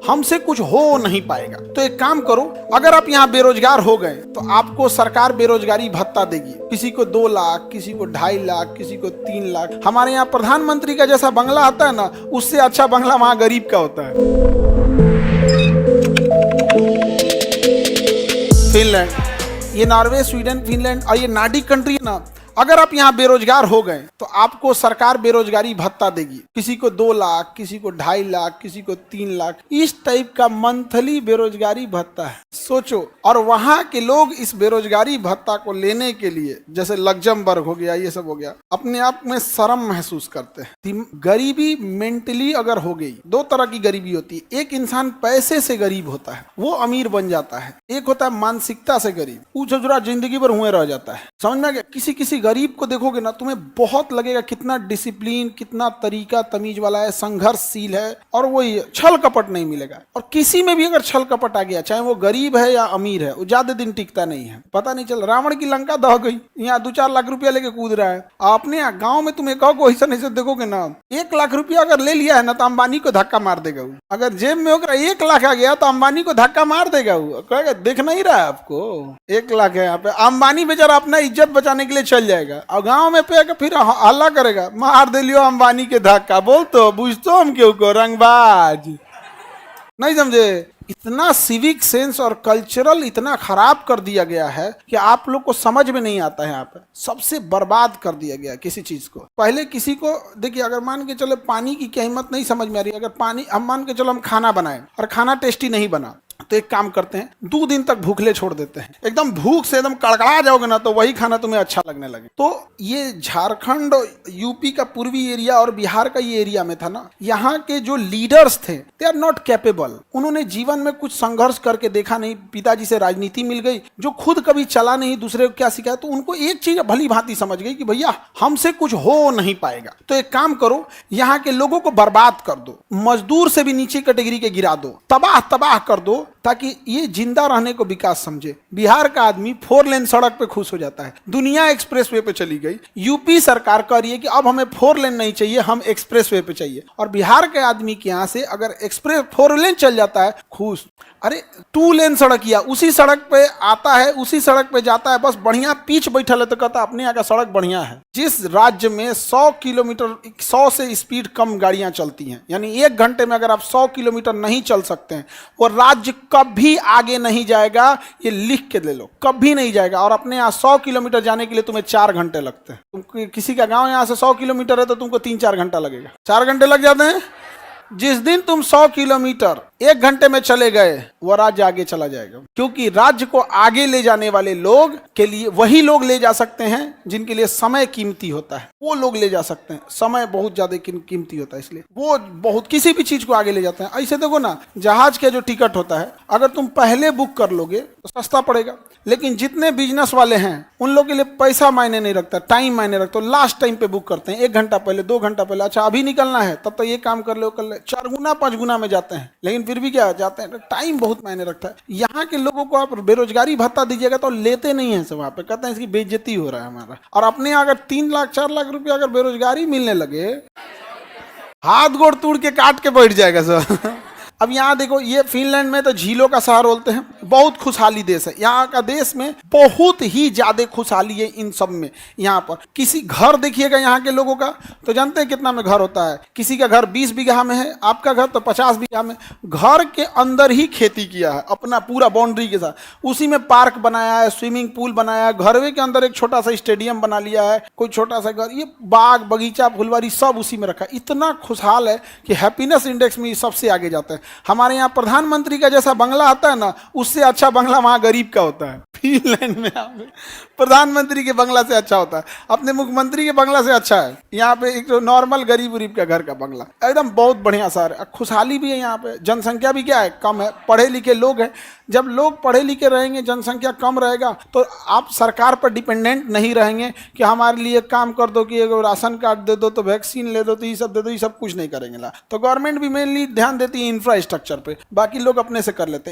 हमसे कुछ हो नहीं पाएगा। तो एक काम करो, अगर आप यहाँ बेरोजगार हो गए तो आपको सरकार बेरोजगारी भत्ता देगी। किसी को 2 लाख, किसी को 2.5 लाख, किसी को 3 लाख। हमारे यहाँ प्रधानमंत्री का जैसा बंगला आता है ना, उससे अच्छा बंगला वहां गरीब का होता है। फिनलैंड, ये नॉर्वे, स्वीडन, फिनलैंड और ये नॉर्डिक कंट्री है ना, अगर आप यहाँ बेरोजगार हो गए तो आपको सरकार बेरोजगारी भत्ता देगी। किसी को 2 लाख, किसी को 2.5 लाख, किसी को 3 लाख, इस टाइप का मंथली बेरोजगारी भत्ता है। सोचो, और वहां के लोग इस बेरोजगारी भत्ता को लेने के लिए, जैसे लग्जमबर्ग हो गया, ये सब हो गया, अपने आप में शर्म महसूस करते हैं। गरीबी मेंटली अगर हो गई, 2 तरह की गरीबी होती है। एक इंसान पैसे से गरीब होता है, वो अमीर बन जाता है। एक होता है मानसिकता से गरीब, पूछो जरा जिंदगी भर हुए रह जाता है। समझ में आ गया? किसी गरीब को देखोगे ना, तुम्हें बहुत लगेगा कितना डिसिप्लिन, कितना तरीका तमीज वाला है, संघर्षशील है, और वो छल कपट नहीं मिलेगा। और किसी में भी अगर छल कपट आ गया, चाहे वो गरीब है या अमीर है, वो ज्यादा दिन टिकता नहीं है। पता नहीं चल, रावण की लंका दह गई, यहाँ 2-4 लाख रुपया लेके कूद रहा है। अपने गाँव में तुम एक ऐसा नहीं देखोगे ना, 1 लाख रुपया अगर ले लिया है ना, तो अंबानी को धक्का मार देगा वो। अगर जेब में होकर 1 लाख आ गया तो अंबानी को धक्का मार देगा वो, कहेगा देख नहीं रहा है आपको 1 लाख है यहाँ पे। अंबानी बेचारा अपना इज्जत बचाने के लिए चल जाएगा, और गांव में पे फिर हल्ला करेगा, मार दे लियो अंबानी के धक्का। बोल तो बुझतो हम क्यों को, रंगबाज। नहीं समझे? इतना सिविक सेंस और कल्चरल इतना खराब कर दिया गया है कि आप लोग को समझ में नहीं आता है। यहाँ पे सबसे बर्बाद कर दिया गया किसी चीज को। पहले किसी को देखिए, अगर मान के चले पानी की कीमत नहीं समझ में आ रही, अगर पानी हम मान के चलो हम खाना बनाए और खाना टेस्टी नहीं बना, तो एक काम करते हैं, 2 दिन तक भूखले छोड़ देते हैं। एकदम भूख से एकदम कड़कड़ा जाओगे ना, तो वही खाना तुम्हें अच्छा लगने लगे। तो ये झारखंड, यूपी का पूर्वी एरिया और बिहार का ये एरिया में था ना, यहाँ के जो लीडर्स थे, दे आर नॉट कैपेबल। उन्होंने जीवन में कुछ संघर्ष करके देखा नहीं। पिताजी से राजनीति मिल गई, जो खुद कभी चला नहीं, दूसरे को क्या सिखाया। तो उनको एक चीज भली भांति समझ गई कि भैया हमसे कुछ हो नहीं पाएगा। तो एक काम करो, यहाँ के लोगों को बर्बाद कर दो, मजदूर से भी नीचे कैटेगरी के गिरा दो, तबाह कर दो, ताकि ये जिंदा रहने को विकास समझे। बिहार का आदमी 4 लेन सड़क पे खुश हो जाता है, दुनिया एक्सप्रेसवे पे चली गई। यूपी सरकार कह रही है कि अब हमें 4 लेन नहीं चाहिए, हम एक्सप्रेसवे पे चाहिए। और बिहार के आदमी के यहाँ से अगर 4 लेन चल जाता है, खुश। अरे 2 लेन सड़क किया, उसी सड़क पे आता है, उसी सड़क पे जाता है, बस बढ़िया पीछ बैठल है तो कहता अपने यहाँ का सड़क बढ़िया है। जिस राज्य में 100 किलोमीटर 100 से स्पीड कम गाड़ियां चलती हैं, यानी 1 घंटे में अगर आप 100 किलोमीटर नहीं चल सकते हैं, वो राज्य कभी आगे नहीं जाएगा। ये लिख के ले लो, कभी नहीं जाएगा। और अपने यहाँ 100 किलोमीटर जाने के लिए तुम्हें 4 घंटे लगते हैं। तुम किसी का गांव यहाँ से 100 किलोमीटर है तो तुमको 3-4 घंटा लगेगा, 4 घंटे लग जाते हैं। जिस दिन तुम 100 किलोमीटर 1 घंटे में चले गए, वो राज्य आगे चला जाएगा। क्योंकि राज्य को आगे ले जाने वाले लोग के लिए वही लोग ले जा सकते हैं जिनके लिए समय कीमती होता है। वो लोग ले जा सकते हैं, समय बहुत ज्यादा कीमती होता है, इसलिए वो बहुत किसी भी चीज को आगे ले जाते हैं। ऐसे देखो ना, जहाज का जो टिकट होता है, अगर तुम पहले बुक कर लोगे तो सस्ता पड़ेगा। लेकिन जितने बिजनेस वाले हैं उन लोगों के लिए पैसा मायने नहीं रखता, टाइम मायने रखता। लास्ट टाइम पे बुक करते हैं, 1 घंटा पहले, 2 घंटा पहले। अच्छा अभी निकलना है, तब तो ये काम कर लो, 4 गुना 5 गुना में जाते हैं। लेकिन फिर भी क्या जाते हैं, टाइम बहुत मायने रखता है। यहाँ के लोगों को आप बेरोजगारी भत्ता दीजिएगा तो लेते नहीं है सब, वहाँ पे कहते हैं इसकी बेइज्जती हो रहा है हमारा। और अपने अगर 3 लाख 4 लाख रुपया अगर बेरोजगारी मिलने लगे, हाथ गोड़ तोड़ के काट के बैठ जाएगा सब। अब यहाँ देखो, ये फिनलैंड में तो झीलों का शहर बोलते हैं, बहुत खुशहाली देश है। यहाँ का देश में बहुत ही ज्यादा खुशहाली है इन सब में। यहाँ पर किसी घर देखिएगा यहाँ के लोगों का, तो जानते हैं कितना में घर होता है। किसी का घर 20 बीघा में है, आपका घर तो 50 बीघा में। घर के अंदर ही खेती किया है अपना पूरा बाउंड्री के साथ, उसी में पार्क बनाया है, स्विमिंग पूल बनाया है, घरवे के अंदर एक छोटा सा स्टेडियम बना लिया है, कोई छोटा सा घर, ये बाग बगीचा फुलवारी सब उसी में रखा है। इतना खुशहाल है कि हैप्पीनेस इंडेक्स में सबसे आगे जाता है। हमारे यहाँ प्रधानमंत्री का जैसा बंगला आता है ना, उससे अच्छा बंगला वहां गरीब का होता है। फिनलैंड में प्रधानमंत्री के बंगला से अच्छा होता है, अपने मुख्यमंत्री के बंगला से अच्छा है। यहाँ पे एक तो नॉर्मल गरीब उरीब का घर का बंगला एकदम बहुत बढ़िया सा है। खुशहाली भी है यहाँ पे, जनसंख्या भी क्या है, कम है, पढ़े लिखे लोग हैं। जब लोग पढ़े लिखे रहेंगे, जनसंख्या कम रहेगा, तो आप सरकार पर डिपेंडेंट नहीं रहेंगे कि हमारे लिए काम कर दो, कि अगर राशन कार्ड दे दो, तो वैक्सीन ले दो, तो ये सब दे दो, ये सब कुछ नहीं करेंगे। तो गवर्नमेंट भी मेनली ध्यान देती है इंफ्रास्ट्रक्चर पे, बाकी लोग अपने से कर लेते हैं।